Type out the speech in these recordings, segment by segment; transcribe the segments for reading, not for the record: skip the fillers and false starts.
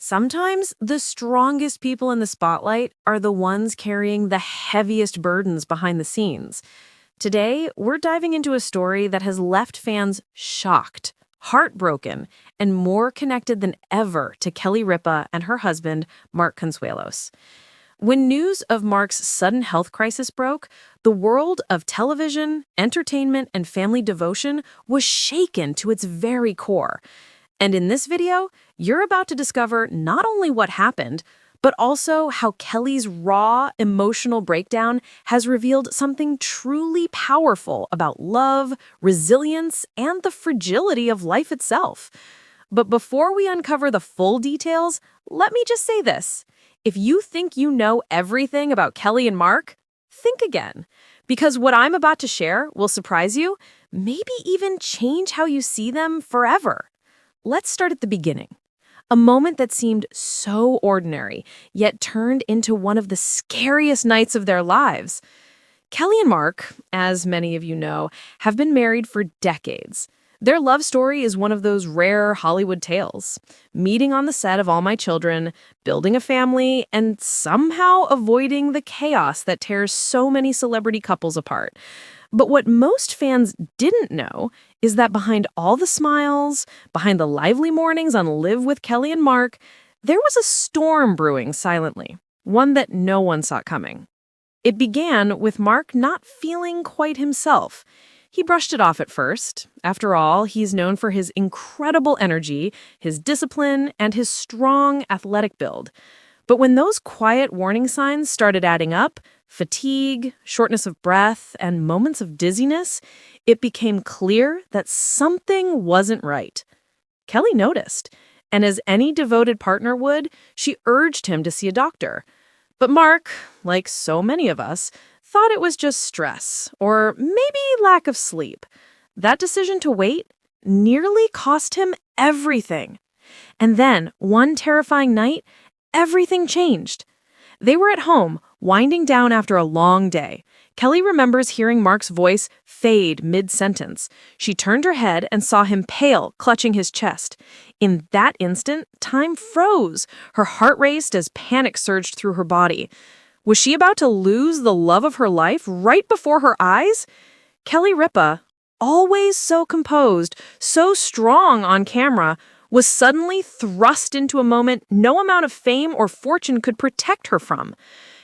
Sometimes the strongest people in the spotlight are the ones carrying the heaviest burdens behind the scenes. Today, we're diving into a story that has left fans shocked, heartbroken, and more connected than ever to Kelly Ripa and her husband, Mark Consuelos. When news of Mark's sudden health crisis broke, the world of television, entertainment, and family devotion was shaken to its very core. And in this video, you're about to discover not only what happened, but also how Kelly's raw, emotional breakdown has revealed something truly powerful about love, resilience, and the fragility of life itself. But before we uncover the full details, let me just say this. If you think you know everything about Kelly and Mark, think again. Because what I'm about to share will surprise you, maybe even change how you see them forever. Let's start at the beginning. A moment that seemed so ordinary, yet turned into one of the scariest nights of their lives. Kelly and Mark, as many of you know, have been married for decades. Their love story is one of those rare Hollywood tales. Meeting on the set of All My Children, building a family, and somehow avoiding the chaos that tears so many celebrity couples apart. But what most fans didn't know is that behind all the smiles, behind the lively mornings on Live with Kelly and Mark, there was a storm brewing silently, one that no one saw coming. It began with Mark not feeling quite himself. He brushed it off at first. After all, he's known for his incredible energy, his discipline, and his strong athletic build. But when those quiet warning signs started adding up, fatigue, shortness of breath, and moments of dizziness, it became clear that something wasn't right. Kelly noticed, and as any devoted partner would, she urged him to see a doctor. But Mark, like so many of us, thought it was just stress, or maybe lack of sleep. That decision to wait nearly cost him everything. And then, one terrifying night, everything changed. They were at home, winding down after a long day. Kelly remembers hearing Mark's voice fade mid-sentence. She turned her head and saw him pale, clutching his chest. In that instant, time froze. Her heart raced as panic surged through her body. Was she about to lose the love of her life right before her eyes? Kelly Ripa, always so composed, so strong on camera, was suddenly thrust into a moment no amount of fame or fortune could protect her from.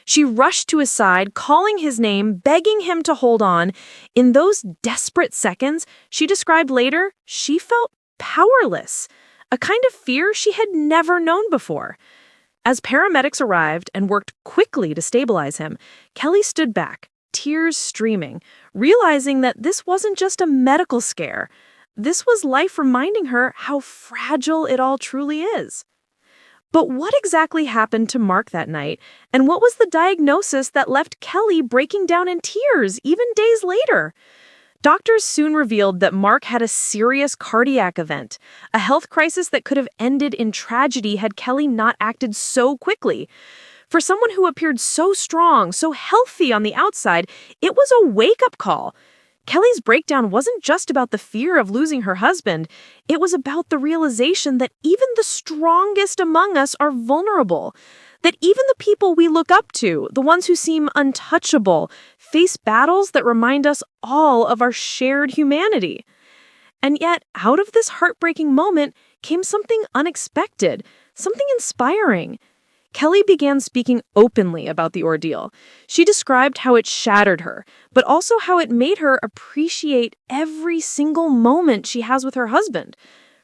She rushed to his side, calling his name, begging him to hold on. In those desperate seconds, she described later, she felt powerless, a kind of fear she had never known before. As paramedics arrived and worked quickly to stabilize him, Kelly stood back, tears streaming, realizing that this wasn't just a medical scare. This was life reminding her how fragile it all truly is. But what exactly happened to Mark that night, and what was the diagnosis that left Kelly breaking down in tears even days later? Doctors soon revealed that Mark had a serious cardiac event, a health crisis that could have ended in tragedy had Kelly not acted so quickly. For someone who appeared so strong, so healthy on the outside, it was a wake-up call. Kelly's breakdown wasn't just about the fear of losing her husband. It was about the realization that even the strongest among us are vulnerable. That even the people we look up to, the ones who seem untouchable, face battles that remind us all of our shared humanity. And yet, out of this heartbreaking moment came something unexpected, something inspiring. Kelly began speaking openly about the ordeal. She described how it shattered her, but also how it made her appreciate every single moment she has with her husband.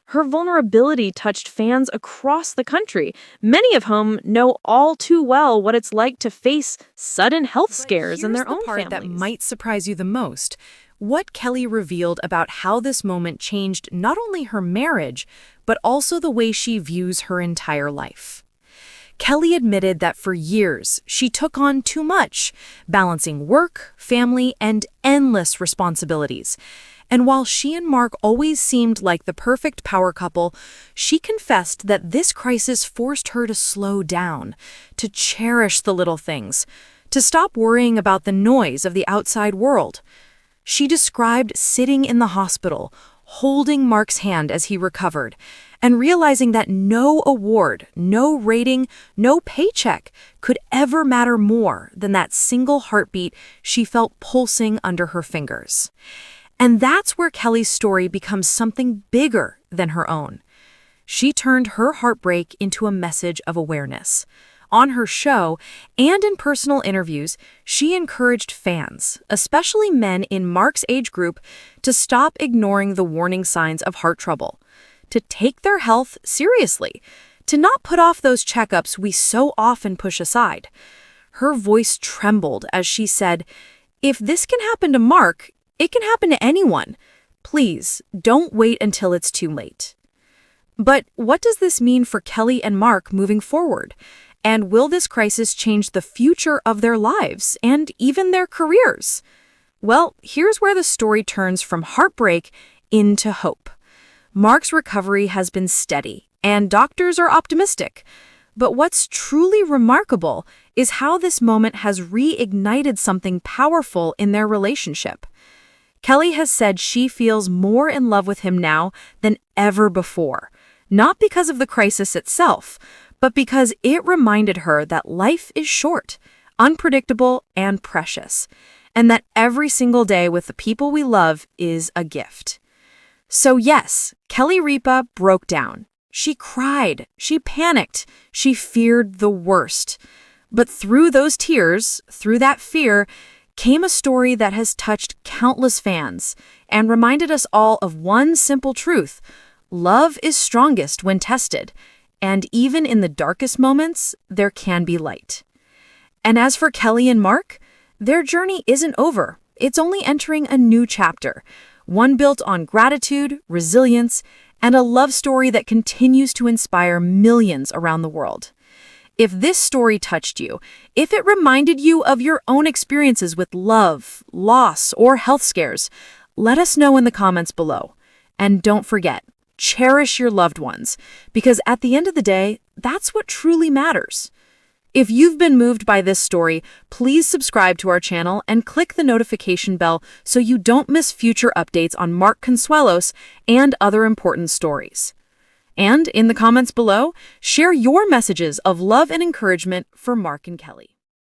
Her vulnerability touched fans across the country, many of whom know all too well what it's like to face sudden health scares in their own families. Here's the part that might surprise you the most. What Kelly revealed about how this moment changed not only her marriage, but also the way she views her entire life. Kelly admitted that for years, she took on too much, balancing work, family, and endless responsibilities. And while she and Mark always seemed like the perfect power couple, she confessed that this crisis forced her to slow down, to cherish the little things, to stop worrying about the noise of the outside world. She described sitting in the hospital, holding Mark's hand as he recovered, and realizing that no award, no rating, no paycheck could ever matter more than that single heartbeat she felt pulsing under her fingers. And that's where Kelly's story becomes something bigger than her own. She turned her heartbreak into a message of awareness. On her show and in personal interviews, she encouraged fans, especially men in Mark's age group, to stop ignoring the warning signs of heart trouble, to take their health seriously, to not put off those checkups we so often push aside. Her voice trembled as she said, "If this can happen to Mark, it can happen to anyone. Please, don't wait until it's too late." But what does this mean for Kelly and Mark moving forward? And will this crisis change the future of their lives and even their careers? Well, here's where the story turns from heartbreak into hope. Mark's recovery has been steady, and doctors are optimistic. But what's truly remarkable is how this moment has reignited something powerful in their relationship. Kelly has said she feels more in love with him now than ever before, not because of the crisis itself, but because it reminded her that life is short, unpredictable, and precious, and that every single day with the people we love is a gift. So yes, Kelly Ripa broke down. She cried, she panicked, she feared the worst. But through those tears, through that fear, came a story that has touched countless fans and reminded us all of one simple truth: love is strongest when tested, and even in the darkest moments, there can be light. And as for Kelly and Mark, their journey isn't over. It's only entering a new chapter, one built on gratitude, resilience, and a love story that continues to inspire millions around the world. If this story touched you, if it reminded you of your own experiences with love, loss, or health scares, let us know in the comments below. And don't forget, cherish your loved ones, because at the end of the day, that's what truly matters. If you've been moved by this story, please subscribe to our channel and click the notification bell so you don't miss future updates on Mark Consuelos and other important stories. And in the comments below, share your messages of love and encouragement for Mark and Kelly.